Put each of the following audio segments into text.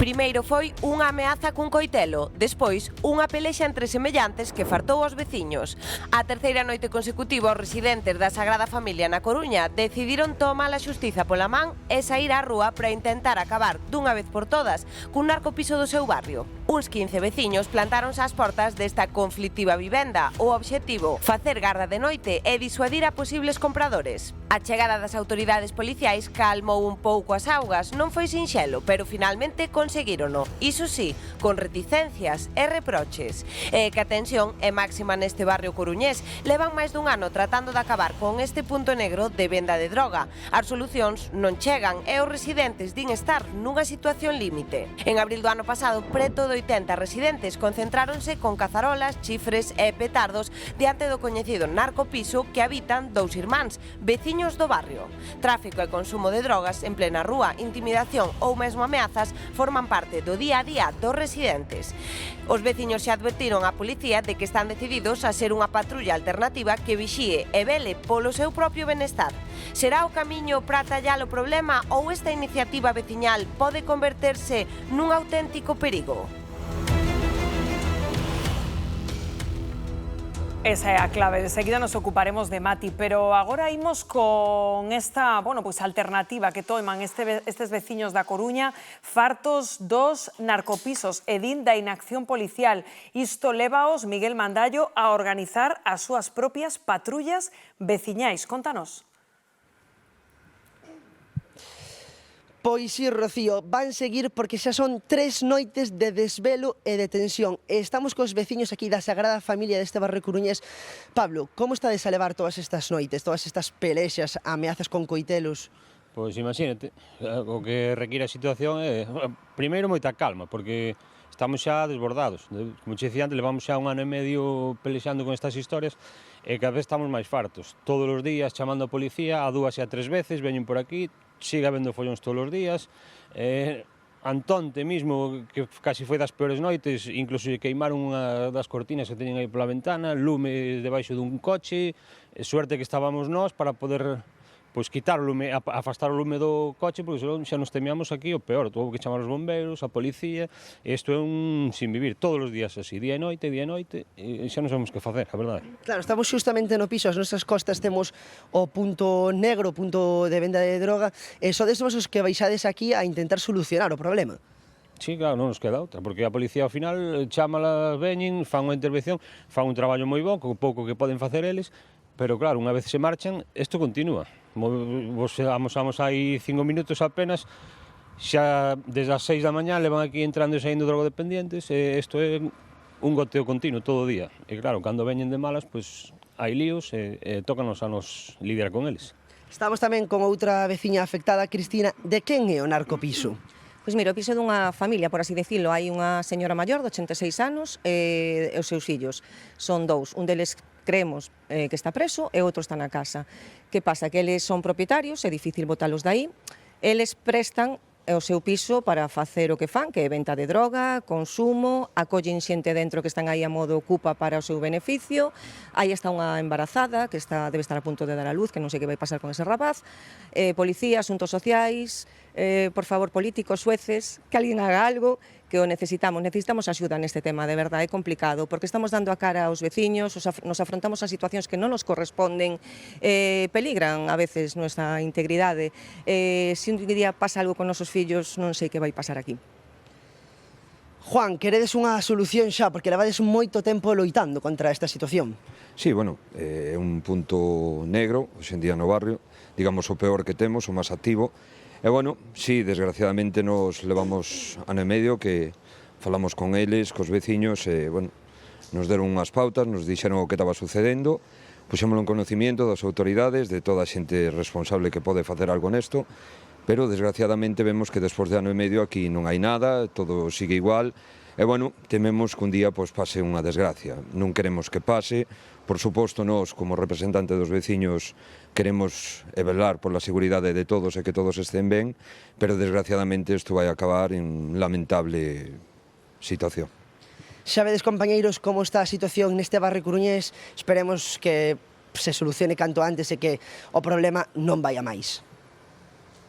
Primeiro foi unha ameaza cun coitelo, despois unha pelexa entre semellantes que fartou aos veciños. A terceira noite consecutiva, os residentes da Sagrada Familia na Coruña decidiron tomar a xustiza pola man e saír á rúa para intentar acabar dunha vez por todas cun narcopiso do seu barrio. Uns 15 veciños plantáronse ás portas desta conflitiva vivenda. O obxectivo, facer garda de noite e disuadir a posibles compradores. A chegada das autoridades policiais calmou un pouco as augas, non foi sinxelo, pero finalmente conseguírono. Iso sí, con reticencias e reproches. E que a tensión é máxima neste barrio coruñés. Levan máis dun ano tratando de acabar con este punto negro de venda de droga. As solucións non chegan e os residentes din estar nunha situación límite. En abril do ano pasado, preto de 80 residentes concentráronse con cazarolas, chifres e petardos diante do coñecido narcopiso que habitan dous irmáns, veciños do barrio. Tráfico e consumo de drogas en plena rúa, intimidación ou mesmo ameazas forman parte do día a día dos residentes. Os veciños xa advertiron á policía de que están decididos a ser unha patrulla alternativa que vixíe e vele polo seu propio benestar. Será o camiño para atallar o problema ou esta iniciativa veciñal pode converterse nun auténtico perigo? Esa é a clave. De seguida nos ocuparemos de Mati, pero agora imos con esta, alternativa que toman estes veciños da Coruña fartos dos narcopisos e din da inacción policial. Isto levaos, Miguel Mandallo, a organizar as súas propias patrullas veciñais. Contanos. Pois sí, Rocío, van seguir porque xa son 3 noites de desvelo e de tensión. Estamos cos veciños aquí da Sagrada Familia deste barrio coruñés. Pablo, como estades a levar todas estas noites, todas estas pelexas, ameazas con coitelos? Pois imagínate, o que require a situación é, primeiro, moita calma, porque estamos xa desbordados. Como che dicía antes, levamos xa 1 ano e medio pelexando con estas historias e cada vez estamos máis fartos. Todos os días chamando a policía, a 2 e a 3 veces, veñen por aquí, sigue habendo follóns todos os días. Antonte mismo, que casi foi das peores noites, incluso queimaron unha das cortinas que teñen aí pola ventana, lume debaixo dun coche, suerte que estábamos nós para poder quitar o lume, afastar o lume do coche, porque senón xa nos temíamos aquí o peor, tuvo que chamar os bombeiros, a policía, e isto é un sin vivir, todos os días así, día e noite, e xa non sabemos que facer, a verdade. Claro, estamos xustamente no piso, as nosas costas temos o punto negro, o punto de venda de droga, e sodes vos os que baixades aquí a intentar solucionar o problema. Sí, claro, non nos queda outra, porque a policía ao final chámala, veñen, fan unha intervención, fan un traballo moi bon, co pouco que poden facer eles, pero claro, unha vez se marchan, isto continúa. Vos amosamos aí 5 minutos apenas, xa desde as 6 da mañá levan aquí entrando e saindo drogodependientes, e isto é un goteo continuo todo o día. E claro, cando veñen de malas, pois hai líos e tócanos a nos lidiar con eles. Estamos tamén con outra veciña afectada, Cristina. De quen é o narcopiso? Pois mira, o piso dunha familia, por así decirlo. Hai unha señora maior de 86 anos e os seus fillos. Son dous, un deles creemos que está preso e outro está na casa. Que pasa? Que eles son propietarios, é difícil botalos daí, eles prestan o seu piso para facer o que fan, que é venta de droga, consumo, acollen xente dentro que están aí a modo ocupa para o seu beneficio, aí está unha embarazada que debe estar a punto de dar a luz, que non sei que vai pasar con ese rapaz, policía, asuntos sociais, por favor, políticos, xueces, que alguén haga algo, que o necesitamos axuda neste tema, de verdade, é complicado, porque estamos dando a cara aos veciños, nos afrontamos a situacións que non nos corresponden, peligran a veces nuestra integridade. Se un día pasa algo con nosos fillos, non sei que vai pasar aquí. Juan, queredes unha solución xa, porque levades moito tempo loitando contra esta situación. Sí, é un punto negro, hoxe en día no barrio, digamos o peor que temos, o máis activo. E, sí, desgraciadamente nos levamos ano e medio que falamos con eles, cos veciños, e, nos deron unhas pautas, nos dixeron o que estaba sucedendo, puxémoslo en conocimiento das autoridades, de toda a xente responsable que pode facer algo nesto, pero desgraciadamente vemos que despois de ano e medio aquí non hai nada, todo sigue igual, e, tememos que un día pase unha desgracia. Non queremos que pase, por suposto, nós, como representante dos veciños, queremos velar pola seguridade de todos e que todos estén ben, pero desgraciadamente isto vai acabar en lamentable situación. Xa vedes, compañeiros, como está a situación neste barrio coruñés. Esperemos que se solucione canto antes e que o problema non vai a máis.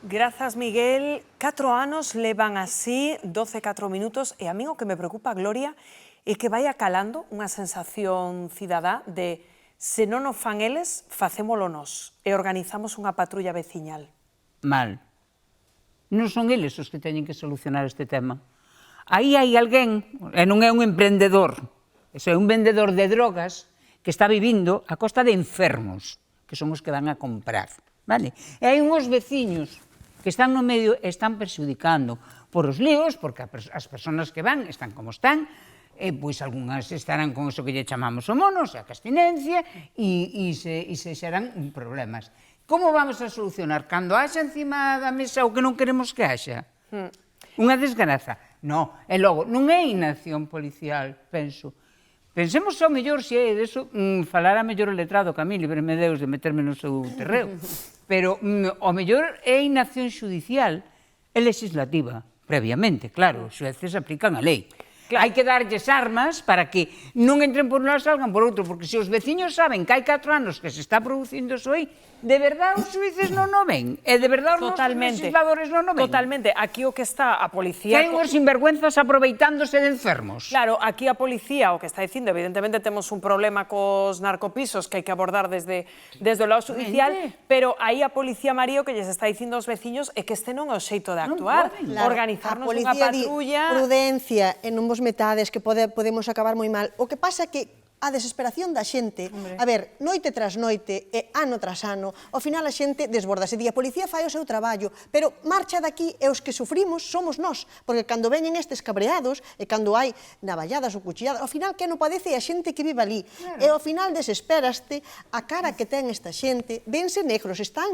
Grazas, Miguel. 4 anos levan así, 12-4 minutos, e a mí o que me preocupa, Gloria, é que vai calando unha sensación cidadá de se non o fan eles, facémolo nós e organizamos unha patrulla veciñal. Mal. Non son eles os que teñen que solucionar este tema. Aí hai alguén, e non é un emprendedor, é un vendedor de drogas que está vivindo a costa de enfermos, que son os que van a comprar. Vale? E hai unhos veciños que están no medio e están perxudicando por os líos, porque as persoas que van están como están, pois algunhas estarán con eso que lle chamamos o mono, a abstinencia, e se xeran problemas. Como vamos a solucionar? Cando haxa encima da mesa o que non queremos que haxa? Unha desgraza? No, e logo, non é inacción policial, penso. Pensemos ao mellor se é deso, falará mellor o letrado que a mí, líbreme Deus de meterme no seu terreo, pero ao mellor é inacción judicial e legislativa, previamente, claro, os xueces aplican a lei. Hai que darlles armas para que non entren por un lado e salgan por outro, porque se os veciños saben que hai 4 anos que se está producindo eso aí, de verdade os xuíces non o ven? E de verdade os legisladores non o ven? Totalmente. Aquí o que está a policía... Que hai unhos sinvergüenzas aproveitándose de enfermos. Claro, aquí a policía o que está dicindo, evidentemente temos un problema cos narcopisos que hai que abordar desde o lado judicial, pero aí a policía, María, o que lles está dicindo aos veciños é que este non é o xeito de actuar. Organizarnos unha patrulla... Prudencia, e non vos metades que podemos acabar moi mal. O que pasa é que a desesperación da xente, a ver, noite tras noite e ano tras ano, ao final a xente desbordase. A policía fai o seu traballo, pero marcha daqui e os que sufrimos somos nós, porque cando veñen estes cabreados e cando hai navalladas ou cuchilladas, ao final que non padece a xente que vive ali. E ao final desesperaste a cara que ten esta xente, vense negros, están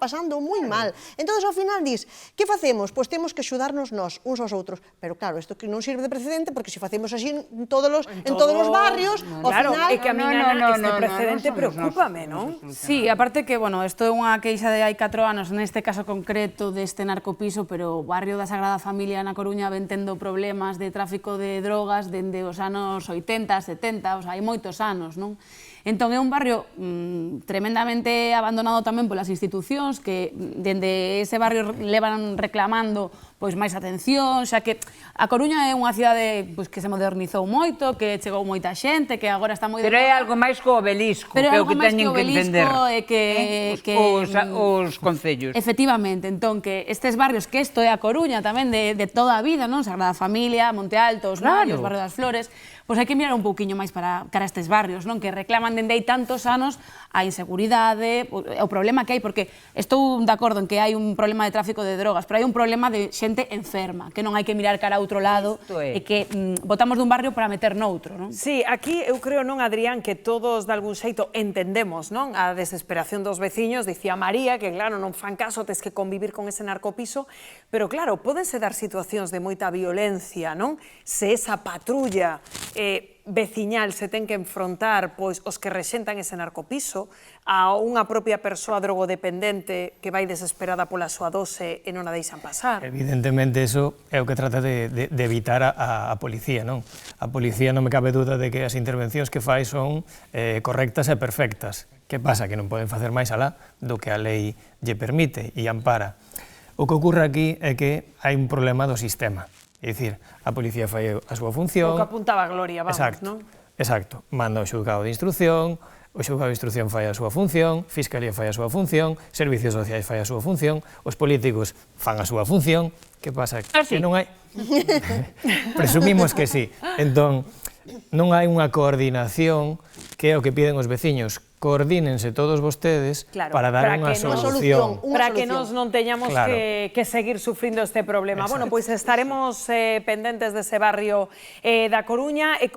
pasando moi mal. Entón, ao final dis, que facemos? Pois temos que axudarnos nós, uns aos outros. Pero claro, isto que non sirve de precedente, porque se facemos así en todos os barrios, claro, é que a miña este precedente preocúpame, non? Sí, aparte que, bueno, isto é unha queixa de hai 4 anos, neste caso concreto deste narcopiso, pero o barrio da Sagrada Familia na Coruña ven tendo problemas de tráfico de drogas dende os anos 80, 70, hai moitos anos, non? Entón, é un barrio tremendamente abandonado tamén polas institucións que dende ese barrio levan reclamando pois máis atención, xa que a Coruña é unha cidade que se modernizou moito, que chegou moita xente, que agora está moi... Pero é algo máis co obelisco, que é o que teñen que entender os concellos. Efectivamente, entón, que estes barrios, que isto é a Coruña tamén de toda a vida, non? Sagrada Familia, Monte Alto, Os Mallos, Barrio das Flores, pois hai que mirar un pouquiño máis para estes barrios, non? Que reclaman dende hai tantos anos a inseguridade, o problema que hai, porque estou de acordo en que hai un problema de tráfico de drogas, pero hai un problema de xente enferma, que non hai que mirar cara a outro lado e que botamos dun barrio para meter noutro, non? Sí, aquí eu creo, non, Adrián, que todos de algún xeito entendemos, non, a desesperación dos veciños. Dicía María que, claro, non fan caso, tes que convivir con ese narcopiso, pero, claro, pódense dar situacións de moita violencia, non? Se esa patrulla veciñal se ten que enfrontar pois os que rexentan ese narcopiso a unha propia persoa drogodependente que vai desesperada pola súa dose e non a deixan pasar. Evidentemente, eso é o que trata de evitar a policía, non? A policía non me cabe duda de que as intervencións que fai son correctas e perfectas. Que pasa? Que non poden facer máis alá do que a lei lle permite e ampara. O que ocorre aquí é que hai un problema do sistema. É dicir, a policía fai a súa función... O que apuntaba a Gloria, vamos, non? Exacto. Manda o xulgado de instrucción, o xulgado de instrucción fai a súa función, Fiscalía fai a súa función, Servicios Sociais fai a súa función, os políticos fan a súa función. Que pasa? Que non hai... Presumimos que sí. Entón, non hai unha coordinación que é o que piden os veciños. Coordínense todos vostedes para dar unha solución. Para que nos non teñamos que seguir sufrindo este problema. Bueno, pois estaremos pendentes dese barrio da Coruña.